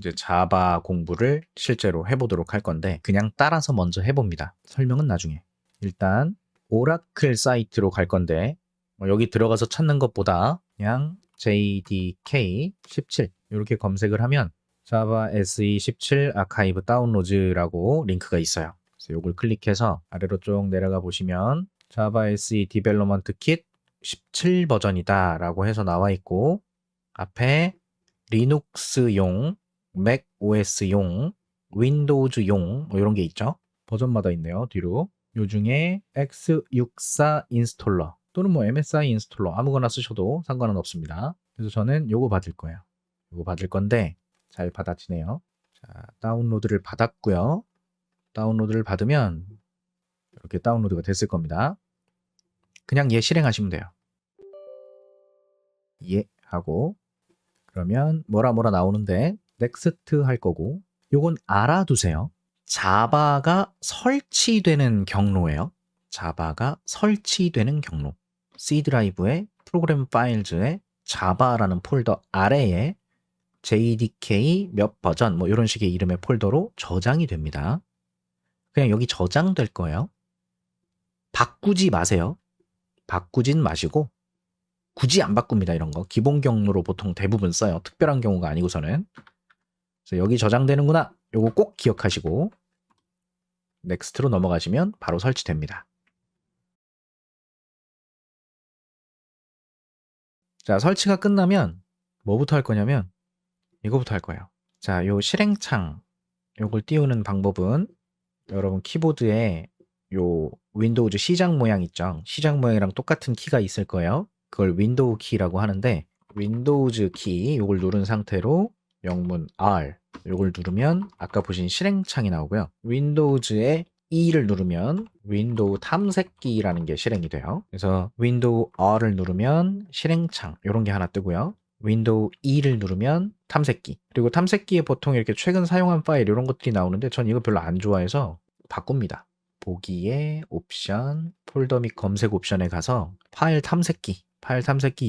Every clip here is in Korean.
이제 자바 공부를 실제로 해보도록 할 건데 그냥 따라서 먼저 해봅니다. 설명은 나중에. 일단 오라클 사이트로 갈 건데 여기 들어가서 찾는 것보다 그냥 JDK 17 이렇게 검색을 하면 자바 SE 17 아카이브 다운로드라고 링크가 있어요. 그래서 이걸 클릭해서 아래로 쭉 내려가 보시면 자바 SE 디벨로먼트 킷 17 버전이다 라고 해서 나와 있고 앞에 리눅스용, 맥 OS용, 윈도우즈용 뭐 이런 게 있죠. 버전마다 있네요. 뒤로. 요 중에 x64 인스톨러 또는 뭐 MSI 인스톨러 아무거나 쓰셔도 상관은 없습니다. 그래서 저는 요거 받을 거예요. 요거 받을 건데 잘 받아지네요. 자, 다운로드를 받았고요. 다운로드를 받으면 이렇게 다운로드가 됐을 겁니다. 그냥 얘 실행하시면 돼요. 예 하고 그러면 뭐라 나오는데 넥스트 할 거고 요건 알아두세요. 자바가 설치되는 경로예요. 자바가 설치되는 경로. C 드라이브의 프로그램 파일즈에 자바라는 폴더 아래에 JDK 몇 버전 뭐 이런 식의 이름의 폴더로 저장이 됩니다. 그냥 여기 저장될 거예요. 바꾸지 마세요. 바꾸진 마시고 굳이 안 바꿉니다. 이런 거 기본 경로로 보통 대부분 써요. 특별한 경우가 아니고서는. 그래서 여기 저장되는구나. 요거 꼭 기억하시고 넥스트로 넘어가시면 바로 설치됩니다. 자, 설치가 끝나면 뭐부터 할 거냐면 이거부터 할 거예요. 자, 요 실행창 요걸 띄우는 방법은 여러분 키보드에 요 윈도우즈 시작 모양 있죠? 시작 모양이랑 똑같은 키가 있을 거예요. 그걸 윈도우 키라고 하는데 윈도우즈 키 요걸 누른 상태로 영문 R 요걸 누르면 아까 보신 실행창이 나오고요. 윈도우즈의 E를 누르면 윈도우 탐색기라는 게 실행이 돼요. 그래서 윈도우 R을 누르면 실행창 이런 게 하나 뜨고요. 윈도우 E를 누르면 탐색기 그리고 탐색기에 보통 이렇게 최근 사용한 파일 이런 것들이 나오는데 전 이거 별로 안 좋아해서 바꿉니다. 보기에 옵션, 폴더 및 검색 옵션에 가서 파일 탐색기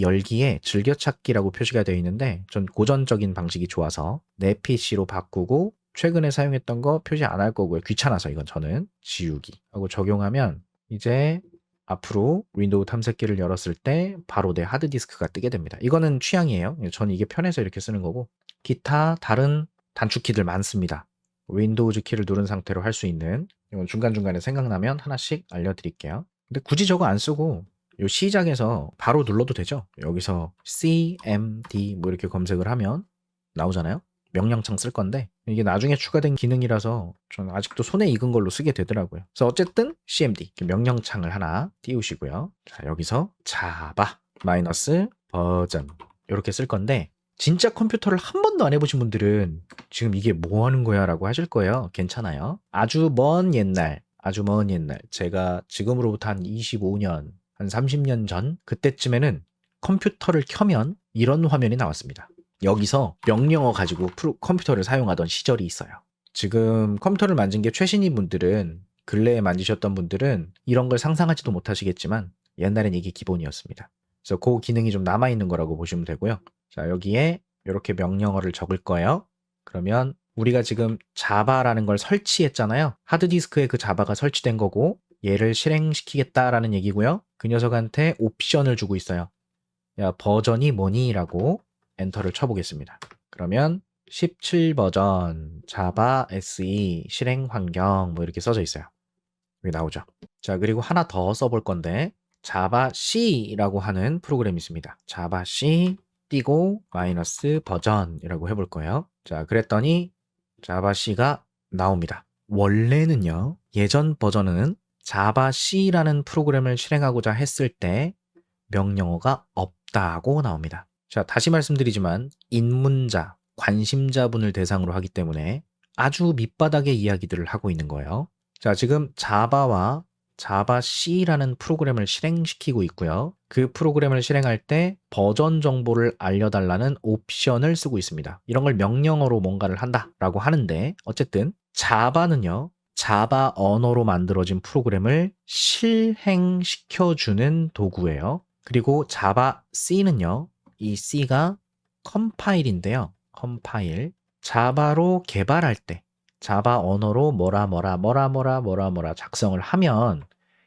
열기에 즐겨찾기라고 표시가 되어 있는데 전 고전적인 방식이 좋아서 내 PC로 바꾸고 최근에 사용했던 거 표시 안 할 거고요. 귀찮아서 이건 저는 지우기 하고 적용하면 이제 앞으로 윈도우 탐색기를 열었을 때 바로 내 하드디스크가 뜨게 됩니다. 이거는 취향이에요. 저는 이게 편해서 이렇게 쓰는 거고 기타 다른 단축키들 많습니다. 윈도우즈 키를 누른 상태로 할 수 있는 이건 중간중간에 생각나면 하나씩 알려드릴게요. 근데 굳이 저거 안 쓰고 요 시작에서 바로 눌러도 되죠. 여기서 cmd 뭐 이렇게 검색을 하면 나오잖아요. 명령창 쓸 건데 이게 나중에 추가된 기능이라서 저는 아직도 손에 익은 걸로 쓰게 되더라고요. 그래서 어쨌든 cmd 명령창을 하나 띄우시고요. 자, 여기서 자바 마이너스 버전 이렇게 쓸 건데 진짜 컴퓨터를 한 번도 안 해보신 분들은 지금 이게 뭐 하는 거야 라고 하실 거예요. 괜찮아요. 아주 먼 옛날 제가 지금으로부터 한 25년 한 30년 전 그때쯤에는 컴퓨터를 켜면 이런 화면이 나왔습니다. 여기서 명령어 가지고 컴퓨터를 사용하던 시절이 있어요. 지금 컴퓨터를 만진 게 최신인 분들은 근래에 만지셨던 분들은 이런 걸 상상하지도 못하시겠지만 옛날엔 이게 기본이었습니다. 그래서 그 기능이 좀 남아있는 거라고 보시면 되고요. 자, 여기에 이렇게 명령어를 적을 거예요. 그러면 우리가 지금 자바라는 걸 설치했잖아요. 하드디스크에 그 자바가 설치된 거고 얘를 실행시키겠다라는 얘기고요. 그 녀석한테 옵션을 주고 있어요. 야, 버전이 뭐니? 라고 엔터를 쳐보겠습니다. 그러면 17 버전 자바 SE 실행 환경 뭐 이렇게 써져 있어요. 여기 나오죠. 자, 그리고 하나 더 써볼 건데 자바 C라고 하는 프로그램이 있습니다. 자바 C 띄고 마이너스 버전이라고 해볼 거예요. 자, 그랬더니 자바 C가 나옵니다. 원래는요, 예전 버전은 자바 C라는 프로그램을 실행하고자 했을 때 명령어가 없다고 나옵니다. 자, 다시 말씀드리지만 입문자, 관심자분을 대상으로 하기 때문에 아주 밑바닥의 이야기들을 하고 있는 거예요. 자, 지금 자바와 자바 C라는 프로그램을 실행시키고 있고요. 그 프로그램을 실행할 때 버전 정보를 알려달라는 옵션을 쓰고 있습니다. 이런 걸 명령어로 뭔가를 한다라고 하는데 어쨌든 자바는요. 자바 언어로 만들어진 프로그램을 실행시켜주는 도구예요. 그리고 자바 C는요. 이 C가 컴파일인데요. 컴파일. 자바로 개발할 때 자바 언어로 뭐라 작성을 하면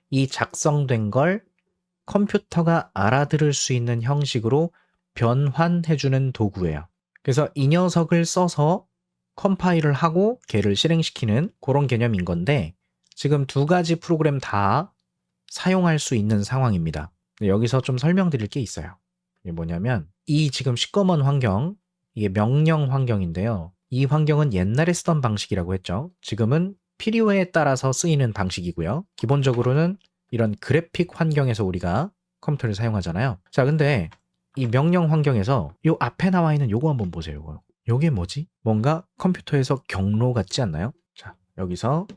이 작성된 걸 컴퓨터가 알아들을 수 있는 형식으로 변환해주는 도구예요. 그래서 이 녀석을 써서 컴파일을 하고 걔를 실행시키는 그런 개념인 건데 지금 두 가지 프로그램 다 사용할 수 있는 상황입니다. 여기서 좀 설명드릴 게 있어요. 이게 뭐냐면 이 지금 시꺼먼 환경, 이게 명령 환경인데요. 이 환경은 옛날에 쓰던 방식이라고 했죠. 지금은 필요에 따라서 쓰이는 방식이고요. 기본적으로는 이런 그래픽 환경에서 우리가 컴퓨터를 사용하잖아요. 자, 근데 이 명령 환경에서 요 앞에 나와 있는 요거 한번 보세요. 요거. 요게 뭐지? 뭔가 컴퓨터에서 경로 같지 않나요? 자, 여기서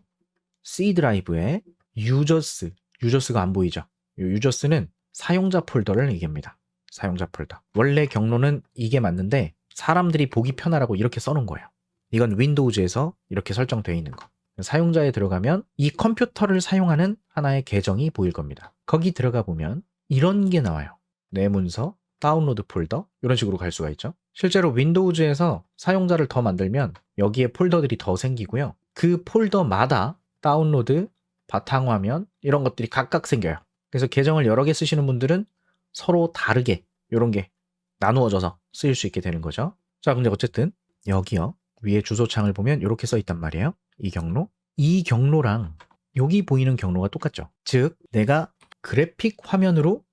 C 드라이브에 유저스가 안 보이죠? 이 유저스는 사용자 폴더를 얘기합니다. 사용자 폴더. 원래 경로는 이게 맞는데 사람들이 보기 편하라고 이렇게 써놓은 거예요. 이건 윈도우즈에서 이렇게 설정되어 있는 거. 사용자에 들어가면 이 컴퓨터를 사용하는 하나의 계정이 보일 겁니다. 거기 들어가 보면 이런 게 나와요. 내 문서, 다운로드 폴더 이런 식으로 갈 수가 있죠. 실제로 윈도우즈에서 사용자를 더 만들면 여기에 폴더들이 더 생기고요. 그 폴더마다 다운로드, 바탕화면 이런 것들이 각각 생겨요. 그래서 계정을 여러 개 쓰시는 분들은 서로 다르게 이런 게 나누어져서 쓰일 수 있게 되는 거죠. 자, 근데 어쨌든 여기요. 위에 주소창을 보면 이렇게 써 있단 말이에요. 이 경로랑 여기 보이는 경로가 똑같죠. 즉, 내가 그래픽 화면으로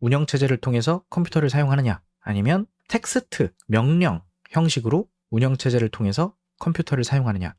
운영체제를 통해서 컴퓨터를 사용하느냐 아니면 텍스트, 명령 형식으로 운영체제를 통해서 컴퓨터를 사용하느냐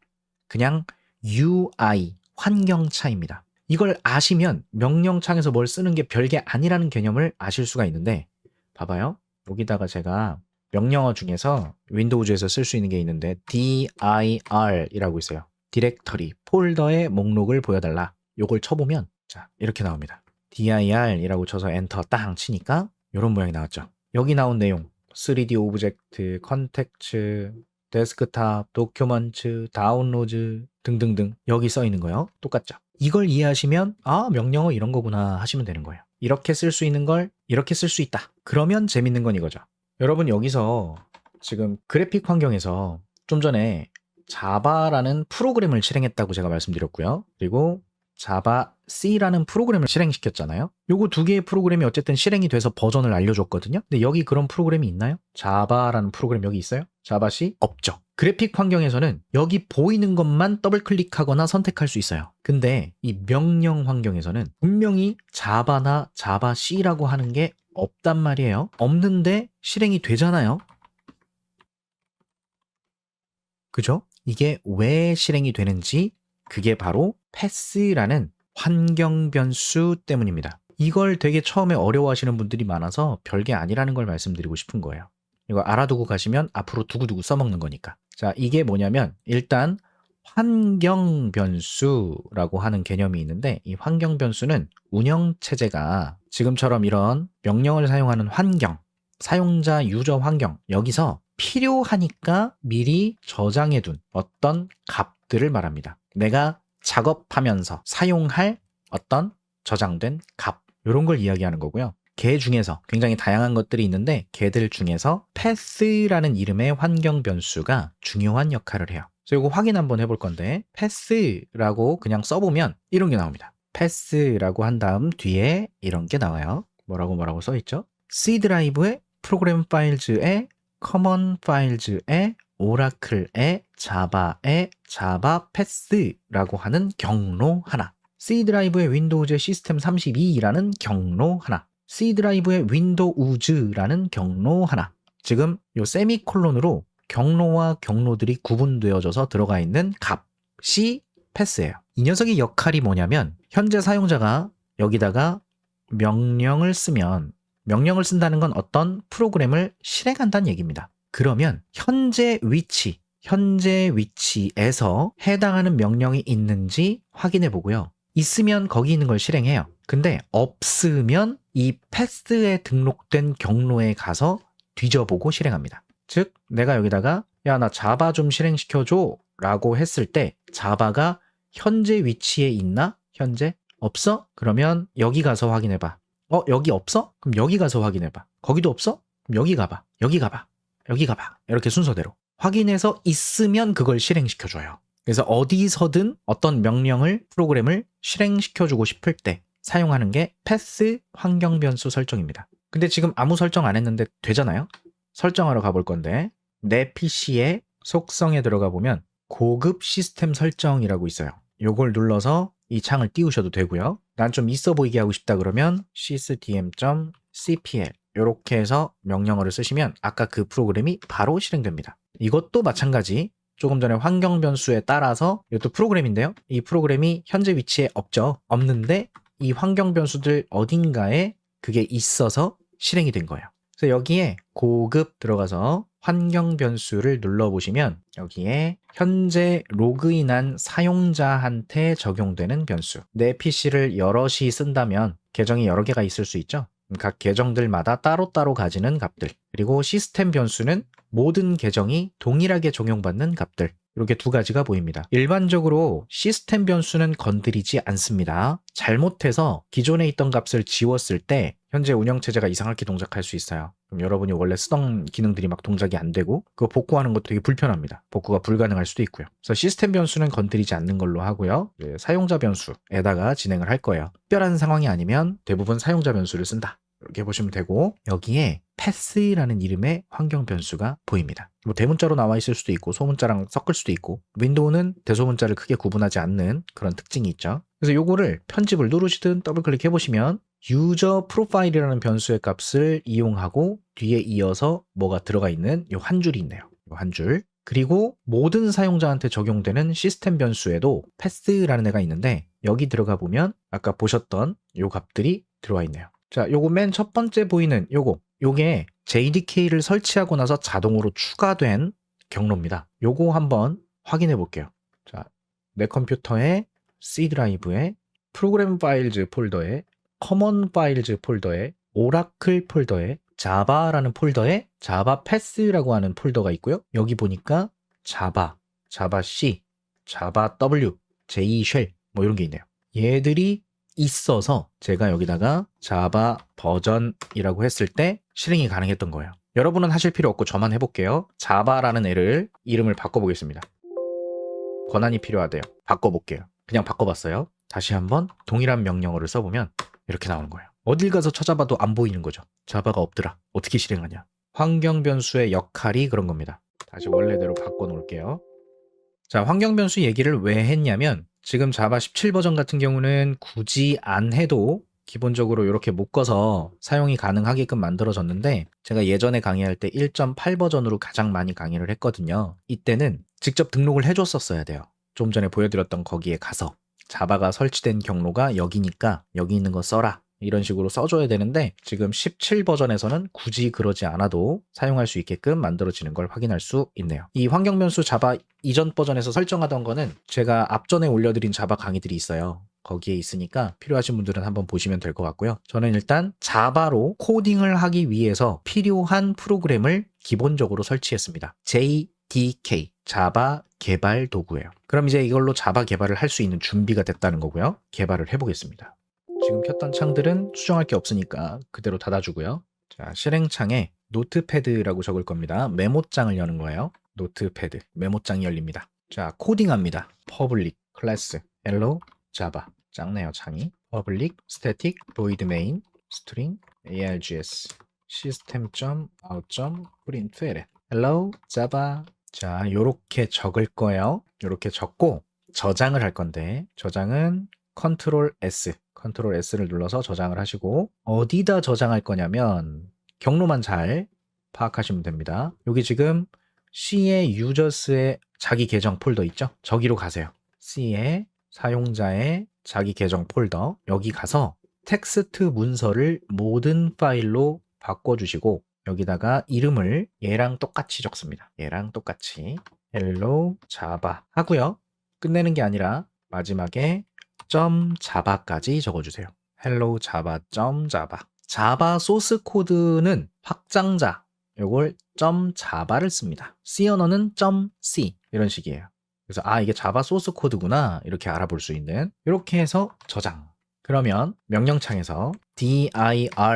그냥 UI, 환경 차이입니다. 이걸 아시면 명령창에서 뭘 쓰는 게 별게 아니라는 개념을 아실 수가 있는데 봐봐요. 여기다가 제가 명령어 중에서 윈도우즈에서 쓸 수 있는 게 있는데 dir이라고 있어요. 디렉터리, 폴더의 목록을 보여달라. 요걸 쳐보면 자 이렇게 나옵니다. dir이라고 쳐서 엔터 땅 치니까 이런 모양이 나왔죠. 여기 나온 내용 3D 오브젝트, 컨텍츠, 데스크탑, 도큐먼트, 다운로드 등등등 여기 써 있는 거요. 똑같죠. 이걸 이해하시면 아 명령어 이런 거구나 하시면 되는 거예요. 이렇게 쓸 수 있는 걸 이렇게 쓸 수 있다. 그러면 재밌는 건 이거죠. 여러분 여기서 지금 그래픽 환경에서 좀 전에 자바라는 프로그램을 실행했다고 제가 말씀드렸고요. 그리고 자바 C라는 프로그램을 실행시켰잖아요. 요거 두 개의 프로그램이 어쨌든 실행이 돼서 버전을 알려줬거든요. 근데 여기 그런 프로그램이 있나요? 자바라는 프로그램 여기 있어요? 자바 C? 없죠. 그래픽 환경에서는 여기 보이는 것만 더블 클릭하거나 선택할 수 있어요. 근데 이 명령 환경에서는 분명히 자바나 자바 C라고 하는 게 없단 말이에요. 없는데 실행이 되잖아요. 그죠? 이게 왜 실행이 되는지 그게 바로 패스라는 환경 변수 때문입니다. 이걸 되게 처음에 어려워하시는 분들이 많아서 별게 아니라는 걸 말씀드리고 싶은 거예요. 이거 알아두고 가시면 앞으로 두고두고 써먹는 거니까. 자, 이게 뭐냐면 일단 환경 변수라고 하는 개념이 있는데 이 환경 변수는 운영체제가 지금처럼 이런 명령을 사용하는 환경, 사용자 유저 환경 여기서 필요하니까 미리 저장해둔 어떤 값들을 말합니다. 내가 작업하면서 사용할 어떤 저장된 값 이런 걸 이야기하는 거고요. 걔 중에서 굉장히 다양한 것들이 있는데 걔들 중에서 패스라는 이름의 환경 변수가 중요한 역할을 해요. 그래서 이거 확인 한번 해볼 건데 패스라고 그냥 써보면 이런 게 나옵니다. 패스라고 한 다음 뒤에 이런 게 나와요. 뭐라고 써있죠? C 드라이브의 프로그램 파일즈에 커먼 파일즈에 오라클에 자바에 자바 패스라고 하는 경로 하나, C 드라이브의 윈도우즈의 시스템 32라는 경로 하나, C 드라이브의 윈도우즈라는 경로 하나. 지금 요 세미콜론으로 경로와 경로들이 구분되어져서 들어가 있는 값이 패스예요. 이 녀석의 역할이 뭐냐면 현재 사용자가 여기다가 명령을 쓰면 명령을 쓴다는 건 어떤 프로그램을 실행한다는 얘기입니다. 그러면 현재 위치에서 해당하는 명령이 있는지 확인해 보고요. 있으면 거기 있는 걸 실행해요. 근데 없으면 이 패스에 등록된 경로에 가서 뒤져보고 실행합니다. 즉 내가 여기다가 야 나 자바 좀 실행시켜줘 라고 했을 때 자바가 현재 위치에 있나? 현재? 없어? 그러면 여기 가서 확인해봐. 여기 없어? 그럼 여기 가서 확인해봐. 거기도 없어? 그럼 여기 가봐. 여기 가봐. 여기 가봐. 이렇게 순서대로 확인해서 있으면 그걸 실행시켜줘요. 그래서 어디서든 어떤 명령을, 프로그램을 실행시켜주고 싶을 때 사용하는 게 패스 환경 변수 설정입니다. 근데 지금 아무 설정 안 했는데 되잖아요? 설정하러 가볼 건데 내 PC의 속성에 들어가 보면 고급 시스템 설정이라고 있어요. 요걸 눌러서 이 창을 띄우셔도 되고요. 난 좀 있어 보이게 하고 싶다 그러면 system.cpl 이렇게 해서 명령어를 쓰시면 아까 그 프로그램이 바로 실행됩니다. 이것도 마찬가지 조금 전에 환경 변수에 따라서 이것도 프로그램인데요. 이 프로그램이 현재 위치에 없죠. 없는데 이 환경 변수들 어딘가에 그게 있어서 실행이 된 거예요. 그래서 여기에 고급 들어가서 환경 변수를 눌러보시면 여기에 현재 로그인한 사용자한테 적용되는 변수. 내 PC를 여럿이 쓴다면 계정이 여러 개가 있을 수 있죠. 각 계정들마다 따로따로 가지는 값들. 그리고 시스템 변수는 모든 계정이 동일하게 적용받는 값들. 이렇게 두 가지가 보입니다. 일반적으로 시스템 변수는 건드리지 않습니다. 잘못해서 기존에 있던 값을 지웠을 때 현재 운영체제가 이상하게 동작할 수 있어요. 그럼 여러분이 원래 쓰던 기능들이 막 동작이 안 되고 그거 복구하는 것도 되게 불편합니다. 복구가 불가능할 수도 있고요. 그래서 시스템 변수는 건드리지 않는 걸로 하고요. 사용자 변수에다가 진행을 할 거예요. 특별한 상황이 아니면 대부분 사용자 변수를 쓴다. 이렇게 보시면 되고 여기에 패스라는 이름의 환경 변수가 보입니다. 뭐 대문자로 나와 있을 수도 있고 소문자랑 섞을 수도 있고 윈도우는 대소문자를 크게 구분하지 않는 그런 특징이 있죠. 그래서 요거를 편집을 누르시든 더블 클릭해 보시면 유저 프로파일이라는 변수의 값을 이용하고 뒤에 이어서 뭐가 들어가 있는 요 한 줄이 있네요. 요 한 줄. 그리고 모든 사용자한테 적용되는 시스템 변수에도 패스라는 애가 있는데 여기 들어가 보면 아까 보셨던 요 값들이 들어와 있네요. 자, 요거 맨 첫 번째 보이는 요게 JDK를 설치하고 나서 자동으로 추가된 경로입니다. 요거 한번 확인해 볼게요. 자, 내 컴퓨터의 C 드라이브에 프로그램 파일즈 폴더에 커먼 파일즈 폴더에 오라클 폴더에 자바라는 폴더에 자바 패스라고 하는 폴더가 있고요. 여기 보니까 자바, 자바 C, 자바 W, J 쉘 뭐 이런 게 있네요. 얘들이 있어서 제가 여기다가 자바 버전이라고 했을 때 실행이 가능했던 거예요. 여러분은 하실 필요 없고 저만 해볼게요. 자바라는 애를 이름을 바꿔보겠습니다. 권한이 필요하대요. 바꿔볼게요. 그냥 바꿔봤어요. 다시 한번 동일한 명령어를 써보면 이렇게 나오는 거예요. 어딜 가서 찾아봐도 안 보이는 거죠. 자바가 없더라. 어떻게 실행하냐. 환경 변수의 역할이 그런 겁니다. 다시 원래대로 바꿔놓을게요. 자, 환경 변수 얘기를 왜 했냐면 지금 자바 17 버전 같은 경우는 굳이 안 해도 기본적으로 이렇게 묶어서 사용이 가능하게끔 만들어졌는데 제가 예전에 강의할 때 1.8 버전으로 가장 많이 강의를 했거든요. 이때는 직접 등록을 해줬었어야 돼요. 좀 전에 보여드렸던 거기에 가서 자바가 설치된 경로가 여기니까 여기 있는 거 써라. 이런 식으로 써줘야 되는데 지금 17 버전에서는 굳이 그러지 않아도 사용할 수 있게끔 만들어지는 걸 확인할 수 있네요. 이 환경 변수 자바 이전 버전에서 설정하던 거는 제가 앞전에 올려드린 자바 강의들이 있어요. 거기에 있으니까 필요하신 분들은 한번 보시면 될 것 같고요. 저는 일단 자바로 코딩을 하기 위해서 필요한 프로그램을 기본적으로 설치했습니다. JDK, 자바 개발 도구예요. 그럼 이제 이걸로 자바 개발을 할 수 있는 준비가 됐다는 거고요. 개발을 해보겠습니다. 지금 켰던 창들은 수정할 게 없으니까 그대로 닫아주고요. 자, 실행창에 노트패드라고 적을 겁니다. 메모장을 여는 거예요. 노트패드, 메모장이 열립니다. 자, 코딩합니다. public, class, hello, java. 작네요, 창이. public, static, void main, string, args, system.out.println. hello, java. 자, 요렇게 적을 거예요. 요렇게 적고 저장을 할 건데 저장은 컨트롤 S를 눌러서 저장을 하시고 어디다 저장할 거냐면 경로만 잘 파악하시면 됩니다. 여기 지금 C의 유저스의 자기 계정 폴더 있죠? 저기로 가세요. C의 사용자의 자기 계정 폴더 여기 가서 텍스트 문서를 모든 파일로 바꿔주시고 여기다가 이름을 얘랑 똑같이 적습니다. 얘랑 똑같이 hello java 하고요. 끝내는 게 아니라 마지막에 .java까지 적어주세요. hello java .java. 자바 소스 코드는 확장자. 요걸 .java를 씁니다. C 언어는 .c 이런 식이에요. 그래서 이게 자바 소스 코드구나 이렇게 알아볼 수 있는 이렇게 해서 저장. 그러면 명령창에서 dir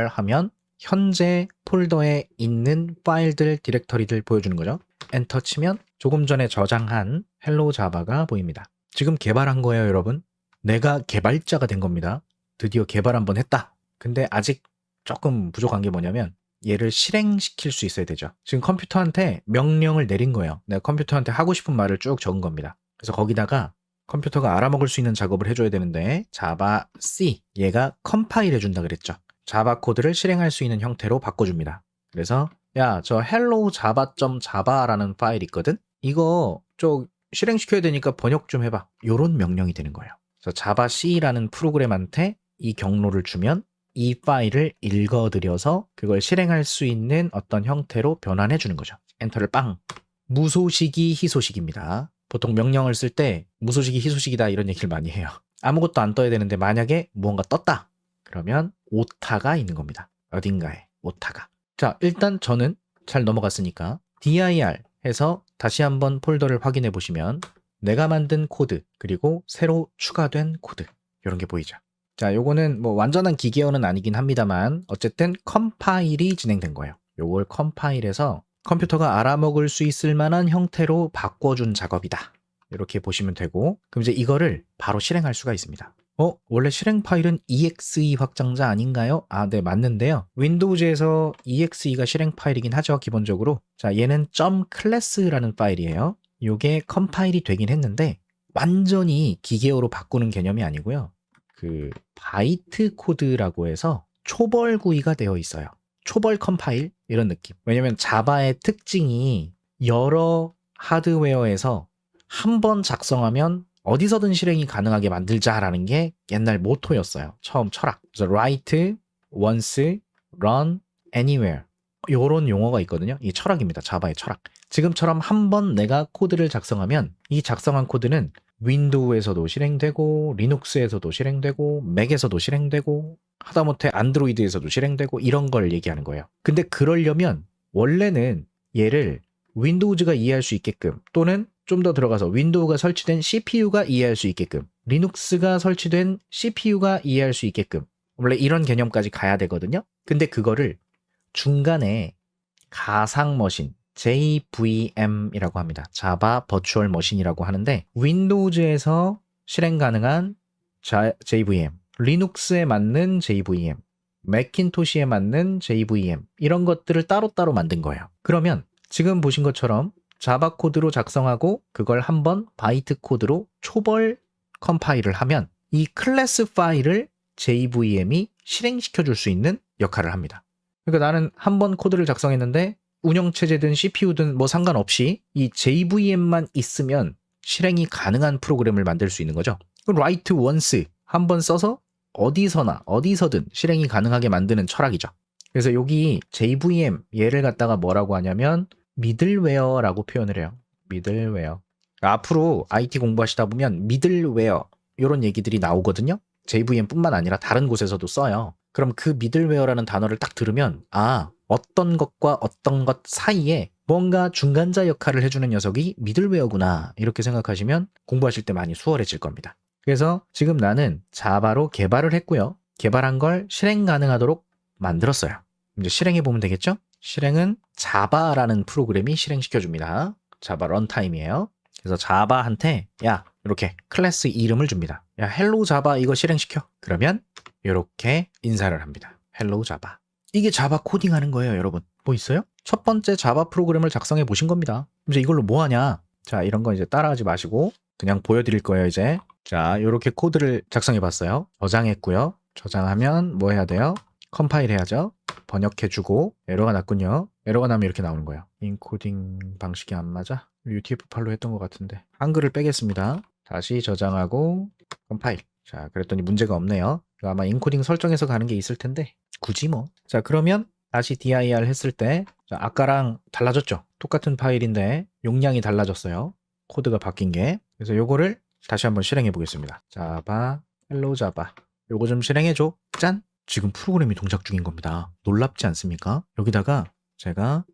하면 현재 폴더에 있는 파일들, 디렉터리들 보여주는 거죠. 엔터 치면 조금 전에 저장한 헬로 자바가 보입니다. 지금 개발한 거예요, 여러분. 내가 개발자가 된 겁니다. 드디어 개발 한번 했다. 근데 아직 조금 부족한 게 뭐냐면 얘를 실행시킬 수 있어야 되죠. 지금 컴퓨터한테 명령을 내린 거예요. 내가 컴퓨터한테 하고 싶은 말을 쭉 적은 겁니다. 그래서 거기다가 컴퓨터가 알아먹을 수 있는 작업을 해줘야 되는데 자바 C 얘가 컴파일 해준다 그랬죠. 자바 코드를 실행할 수 있는 형태로 바꿔줍니다. 그래서 야, 저 hello java.java라는 파일 있거든? 이거 좀 실행시켜야 되니까 번역 좀 해봐. 요런 명령이 되는 거예요. 그래서 자바 C라는 프로그램한테 이 경로를 주면 이 파일을 읽어들여서 그걸 실행할 수 있는 어떤 형태로 변환해 주는 거죠. 엔터를 빵. 무소식이 희소식입니다. 보통 명령을 쓸 때 무소식이 희소식이다 이런 얘기를 많이 해요. 아무것도 안 떠야 되는데 만약에 무언가 떴다. 그러면 오타가 있는 겁니다. 어딘가에 오타가. 자, 일단 저는 잘 넘어갔으니까 dir 해서 다시 한번 폴더를 확인해 보시면 내가 만든 코드 그리고 새로 추가된 코드 이런 게 보이죠. 자, 요거는 뭐 완전한 기계어는 아니긴 합니다만 어쨌든 컴파일이 진행된 거예요. 요걸 컴파일해서 컴퓨터가 알아먹을 수 있을 만한 형태로 바꿔준 작업이다. 이렇게 보시면 되고 그럼 이제 이거를 바로 실행할 수가 있습니다. 원래 실행 파일은 exe 확장자 아닌가요? 아, 네, 맞는데요. 윈도우즈에서 exe가 실행 파일이긴 하죠, 기본적으로. 자, 얘는 .class라는 파일이에요. 요게 컴파일이 되긴 했는데 완전히 기계어로 바꾸는 개념이 아니고요. 그 바이트 코드라고 해서 초벌 구의가 되어 있어요. 초벌 컴파일 이런 느낌. 왜냐면 자바의 특징이 여러 하드웨어에서 한 번 작성하면 어디서든 실행이 가능하게 만들자라는 게 옛날 모토였어요. 처음 철학. 그래서 write, once, run, anywhere 요런 용어가 있거든요. 이게 철학입니다. 자바의 철학. 지금처럼 한 번 내가 코드를 작성하면 이 작성한 코드는 윈도우에서도 실행되고 리눅스에서도 실행되고 맥에서도 실행되고 하다못해 안드로이드에서도 실행되고 이런 걸 얘기하는 거예요. 근데 그러려면 원래는 얘를 윈도우즈가 이해할 수 있게끔 또는 좀 더 들어가서 윈도우가 설치된 CPU가 이해할 수 있게끔 리눅스가 설치된 CPU가 이해할 수 있게끔 원래 이런 개념까지 가야 되거든요. 근데 그거를 중간에 가상 머신 JVM이라고 합니다. 자바 버추얼 머신이라고 하는데 윈도우즈에서 실행 가능한 JVM, 리눅스에 맞는 JVM, 맥킨토시에 맞는 JVM 이런 것들을 따로따로 만든 거예요. 그러면 지금 보신 것처럼 자바 코드로 작성하고 그걸 한번 바이트 코드로 초벌 컴파일을 하면 이 클래스 파일을 JVM이 실행시켜 줄 수 있는 역할을 합니다. 그러니까 나는 한번 코드를 작성했는데 운영체제든 CPU든 뭐 상관없이 이 JVM만 있으면 실행이 가능한 프로그램을 만들 수 있는 거죠. write once 한번 써서 어디서나 어디서든 실행이 가능하게 만드는 철학이죠. 그래서 여기 JVM 얘를 갖다가 뭐라고 하냐면 미들웨어라고 표현을 해요. 미들웨어. 앞으로 IT 공부하시다 보면 미들웨어 이런 얘기들이 나오거든요. JVM뿐만 아니라 다른 곳에서도 써요. 그럼 그 미들웨어라는 단어를 딱 들으면 어떤 것과 어떤 것 사이에 뭔가 중간자 역할을 해주는 녀석이 미들웨어구나 이렇게 생각하시면 공부하실 때 많이 수월해질 겁니다. 그래서 지금 나는 자바로 개발을 했고요. 개발한 걸 실행 가능하도록 만들었어요. 이제 실행해 보면 되겠죠? 실행은 자바라는 프로그램이 실행시켜줍니다. 자바 런타임이에요. 그래서 자바한테 야 이렇게 클래스 이름을 줍니다. 야 헬로 자바 이거 실행시켜. 그러면 이렇게 인사를 합니다. 헬로 자바. 이게 자바 코딩하는 거예요, 여러분. 뭐 있어요? 첫 번째 자바 프로그램을 작성해 보신 겁니다. 이제 이걸로 뭐 하냐? 자, 이런 거 이제 따라하지 마시고 그냥 보여드릴 거예요, 이제. 자, 이렇게 코드를 작성해 봤어요. 저장했고요. 저장하면 뭐 해야 돼요? 컴파일 해야죠. 번역해주고 에러가 났군요. 에러가 나면 이렇게 나오는 거예요. 인코딩 방식이 안 맞아? UTF-8로 했던 것 같은데. 한글을 빼겠습니다. 다시 저장하고 컴파일. 자, 그랬더니 문제가 없네요. 이거 아마 인코딩 설정에서 가는 게 있을 텐데 굳이 뭐. 자, 그러면 다시 dir 했을 때 자, 아까랑 달라졌죠? 똑같은 파일인데 용량이 달라졌어요. 코드가 바뀐 게. 그래서 요거를 다시 한번 실행해 보겠습니다. 자바 헬로 자바 요거 좀 실행해줘. 짠! 지금 프로그램이 동작 중인 겁니다. 놀랍지 않습니까? 여기다가 제가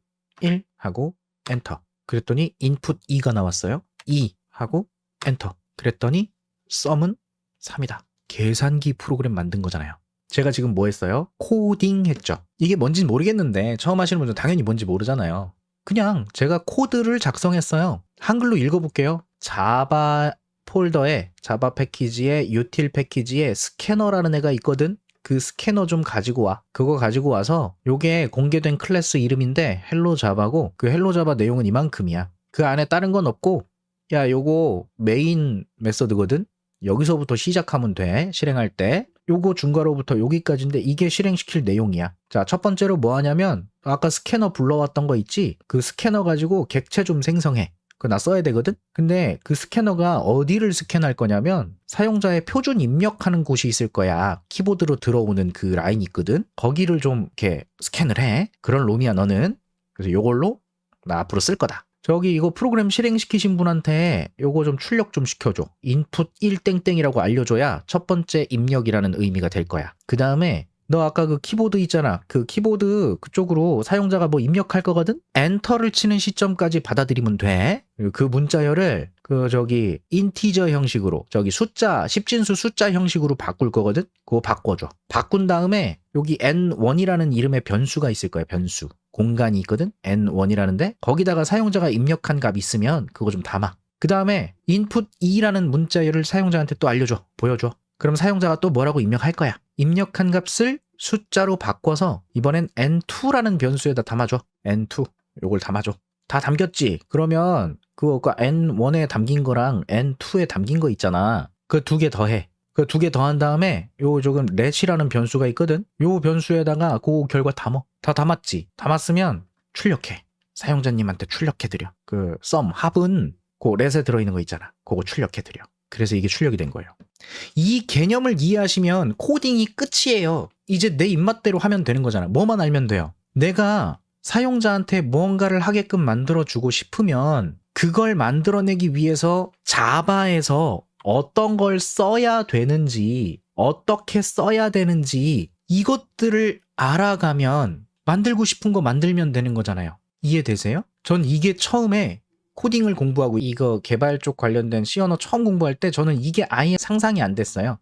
1 하고 엔터 그랬더니 input 2가 나왔어요. 2 하고 엔터 그랬더니 sum은 3이다. 계산기 프로그램 만든 거잖아요. 제가 지금 뭐 했어요? 코딩 했죠. 이게 뭔진 모르겠는데 처음 하시는 분들은 당연히 뭔지 모르잖아요. 그냥 제가 코드를 작성했어요. 한글로 읽어볼게요. 자바 폴더에 자바 패키지에 util 패키지에 스캐너라는 애가 있거든. 그 스캐너 좀 가지고 와. 그거 가지고 와서 요게 공개된 클래스 이름인데 헬로 자바고 그 헬로 자바 내용은 이만큼이야. 그 안에 다른 건 없고 야 요거 메인 메서드거든. 여기서부터 시작하면 돼. 실행할 때. 요거 중괄호부터 여기까지인데 이게 실행시킬 내용이야. 자, 첫 번째로 뭐 하냐면 아까 스캐너 불러왔던 거 있지? 그 스캐너 가지고 객체 좀 생성해. 그거 나 써야 되거든? 근데 그 스캐너가 어디를 스캔할 거냐면 사용자의 표준 입력하는 곳이 있을 거야. 키보드로 들어오는 그 라인이 있거든? 거기를 좀 이렇게 스캔을 해. 그런 롬이야 너는. 그래서 요걸로 나 앞으로 쓸 거다. 저기 이거 프로그램 실행시키신 분한테 요거 좀 출력 좀 시켜줘. input 1땡땡이라고 알려줘야 첫 번째 입력이라는 의미가 될 거야. 그 다음에 너 아까 그 키보드 있잖아. 그 키보드 그쪽으로 사용자가 뭐 입력할 거거든? 엔터를 치는 시점까지 받아들이면 돼. 그 문자열을 그 저기 인티저 형식으로 저기 숫자 10진수 숫자 형식으로 바꿀 거거든? 그거 바꿔줘. 바꾼 다음에 여기 n1이라는 이름의 변수가 있을 거야. 변수. 공간이 있거든? n1이라는데 거기다가 사용자가 입력한 값 있으면 그거 좀 담아. 그 다음에 input 2라는 문자열을 사용자한테 또 알려줘. 보여줘. 그럼 사용자가 또 뭐라고 입력할 거야. 입력한 값을 숫자로 바꿔서 이번엔 n2라는 변수에다 담아줘. n2 요걸 담아줘. 다 담겼지? 그러면 그거 n1에 담긴 거랑 n2에 담긴 거 있잖아. 그 두 개 더해. 그 두 개 더한 다음에 요 조금 let이라는 변수가 있거든. 요 변수에다가 그 결과 담어. 다 담았지? 담았으면 출력해. 사용자님한테 출력해드려. 그 sum, 합은 그 let에 들어있는 거 있잖아. 그거 출력해드려. 그래서 이게 출력이 된 거예요. 이 개념을 이해하시면 코딩이 끝이에요. 이제 내 입맛대로 하면 되는 거잖아. 뭐만 알면 돼요. 내가 사용자한테 무언가를 하게끔 만들어주고 싶으면 그걸 만들어내기 위해서 자바에서 어떤 걸 써야 되는지, 어떻게 써야 되는지 이것들을 알아가면 만들고 싶은 거 만들면 되는 거잖아요. 이해되세요? 전 이게 처음에 코딩을 공부하고 이거 개발 쪽 관련된 C 언어 처음 공부할 때 저는 이게 아예 상상이 안 됐어요.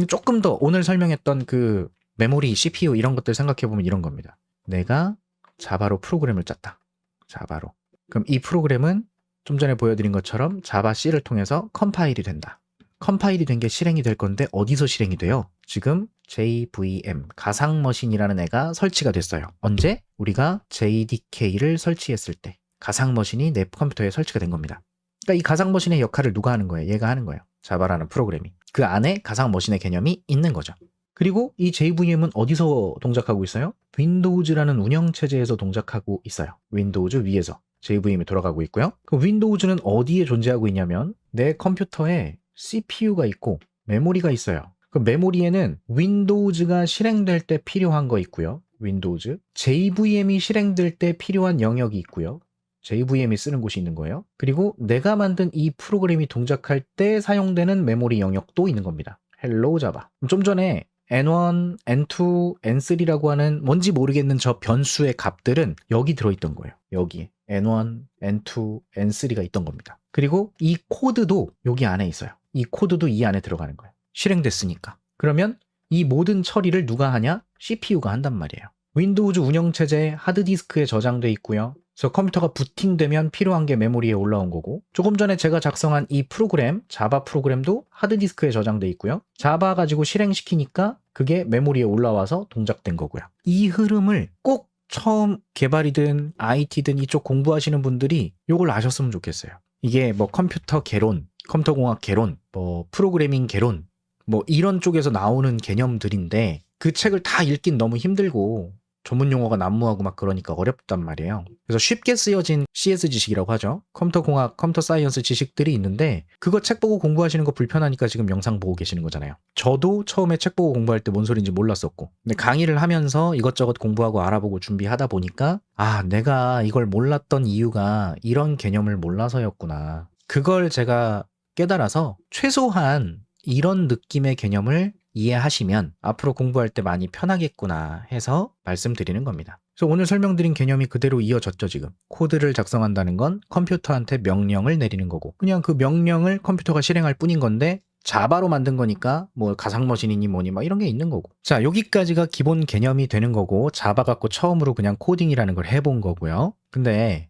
조금 더 오늘 설명했던 그 메모리, CPU 이런 것들 생각해보면 이런 겁니다. 내가 자바로 프로그램을 짰다. 자바로. 그럼 이 프로그램은 좀 전에 보여드린 것처럼 자바 C를 통해서 컴파일이 된다. 컴파일이 된 게 실행이 될 건데 어디서 실행이 돼요? 지금 JVM, 가상머신이라는 애가 설치가 됐어요. 언제? 우리가 JDK를 설치했을 때. 가상머신이 내 컴퓨터에 설치가 된 겁니다. 그러니까 이 가상머신의 역할을 누가 하는 거예요? 얘가 하는 거예요. 자바라는 프로그램이. 그 안에 가상머신의 개념이 있는 거죠. 그리고 이 JVM은 어디서 동작하고 있어요? 윈도우즈라는 운영체제에서 동작하고 있어요. 윈도우즈 위에서 JVM이 돌아가고 있고요. 그 윈도우즈는 어디에 존재하고 있냐면 내 컴퓨터에 CPU가 있고 메모리가 있어요. 그 메모리에는 윈도우즈가 실행될 때 필요한 거 있고요. 윈도우즈. JVM이 실행될 때 필요한 영역이 있고요. JVM이 쓰는 곳이 있는 거예요. 그리고 내가 만든 이 프로그램이 동작할 때 사용되는 메모리 영역도 있는 겁니다. 헬로 자바. 좀 전에 N1, N2, N3라고 하는 뭔지 모르겠는 저 변수의 값들은 여기 들어있던 거예요. 여기에 N1, N2, N3가 있던 겁니다. 그리고 이 코드도 여기 안에 있어요. 이 코드도 이 안에 들어가는 거예요. 실행됐으니까. 그러면 이 모든 처리를 누가 하냐? CPU가 한단 말이에요. 윈도우즈 운영체제 하드디스크에 저장돼 있고요. 그래서 컴퓨터가 부팅되면 필요한 게 메모리에 올라온 거고, 조금 전에 제가 작성한 이 프로그램, 자바 프로그램도 하드디스크에 저장돼 있고요. 자바 가지고 실행시키니까 그게 메모리에 올라와서 동작된 거고요. 이 흐름을 꼭 처음 개발이든 IT든 이쪽 공부하시는 분들이 이걸 아셨으면 좋겠어요. 이게 뭐 컴퓨터 개론, 컴퓨터공학 개론, 뭐 프로그래밍 개론, 뭐 이런 쪽에서 나오는 개념들인데 그 책을 다 읽긴 너무 힘들고 전문 용어가 난무하고 막 그러니까 어렵단 말이에요. 그래서 쉽게 쓰여진 CS 지식이라고 하죠. 컴퓨터공학, 컴퓨터 사이언스 지식들이 있는데 그거 책 보고 공부하시는 거 불편하니까 지금 영상 보고 계시는 거잖아요. 저도 처음에 책 보고 공부할 때 뭔 소리인지 몰랐었고, 근데 강의를 하면서 이것저것 공부하고 알아보고 준비하다 보니까 아, 내가 이걸 몰랐던 이유가 이런 개념을 몰라서였구나. 그걸 제가 깨달아서 최소한 이런 느낌의 개념을 이해하시면 앞으로 공부할 때 많이 편하겠구나 해서 말씀드리는 겁니다. 그래서 오늘 설명드린 개념이 그대로 이어졌죠. 지금 코드를 작성한다는 건 컴퓨터한테 명령을 내리는 거고, 그냥 그 명령을 컴퓨터가 실행할 뿐인 건데 자바로 만든 거니까 뭐 가상머신이니 뭐니 막 이런 게 있는 거고. 자, 여기까지가 기본 개념이 되는 거고 자바 갖고 처음으로 그냥 코딩이라는 걸 해본 거고요. 근데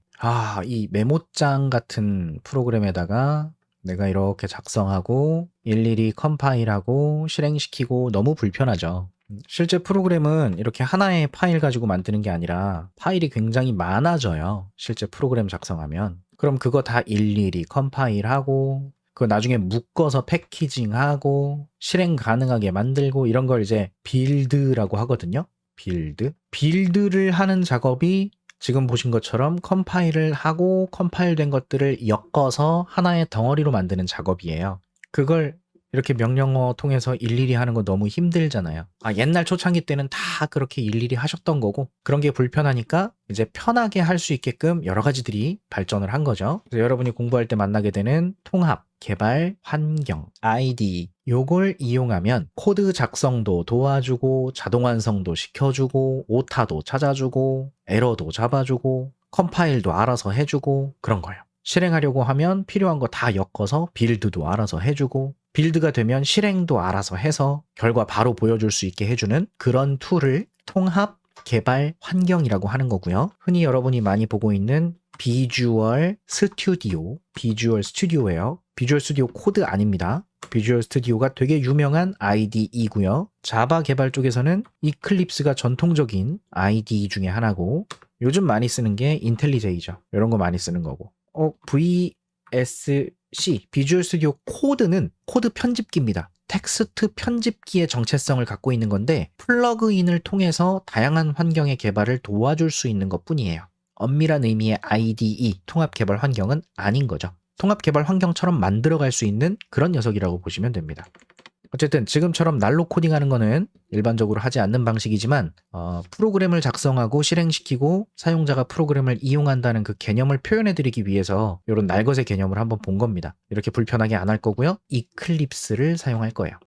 이 메모장 같은 프로그램에다가 내가 이렇게 작성하고 일일이 컴파일하고 실행시키고 너무 불편하죠. 실제 프로그램은 이렇게 하나의 파일 가지고 만드는 게 아니라 파일이 굉장히 많아져요. 실제 프로그램 작성하면. 그럼 그거 다 일일이 컴파일하고 그거 나중에 묶어서 패키징하고 실행 가능하게 만들고 이런 걸 이제 빌드라고 하거든요. 빌드를 하는 작업이 지금 보신 것처럼 컴파일을 하고 컴파일된 것들을 엮어서 하나의 덩어리로 만드는 작업이에요. 그걸 이렇게 명령어 통해서 일일이 하는 거 너무 힘들잖아요. 옛날 초창기 때는 다 그렇게 일일이 하셨던 거고 그런 게 불편하니까 이제 편하게 할 수 있게끔 여러 가지들이 발전을 한 거죠. 그래서 여러분이 공부할 때 만나게 되는 통합, 개발, 환경, IDE 요걸 이용하면 코드 작성도 도와주고 자동 완성도 시켜주고 오타도 찾아주고 에러도 잡아주고 컴파일도 알아서 해주고 그런 거예요. 실행하려고 하면 필요한 거 다 엮어서 빌드도 알아서 해주고 빌드가 되면 실행도 알아서 해서 결과 바로 보여줄 수 있게 해주는 그런 툴을 통합 개발 환경이라고 하는 거고요. 흔히 여러분이 많이 보고 있는 비주얼 스튜디오예요. 비주얼 스튜디오 코드 아닙니다. 비주얼 스튜디오가 되게 유명한 IDE고요. 자바 개발 쪽에서는 이클립스가 전통적인 IDE 중에 하나고 요즘 많이 쓰는 게 인텔리제이죠. 이런 거 많이 쓰는 거고. VSC 비주얼 스튜디오 코드는 코드 편집기입니다. 텍스트 편집기의 정체성을 갖고 있는 건데 플러그인을 통해서 다양한 환경의 개발을 도와줄 수 있는 것뿐이에요. 엄밀한 의미의 IDE 통합 개발 환경은 아닌 거죠. 통합 개발 환경처럼 만들어갈 수 있는 그런 녀석이라고 보시면 됩니다. 어쨌든 지금처럼 날로 코딩하는 거는 일반적으로 하지 않는 방식이지만 프로그램을 작성하고 실행시키고 사용자가 프로그램을 이용한다는 그 개념을 표현해드리기 위해서 이런 날것의 개념을 한번 본 겁니다. 이렇게 불편하게 안 할 거고요. 이클립스를 사용할 거예요.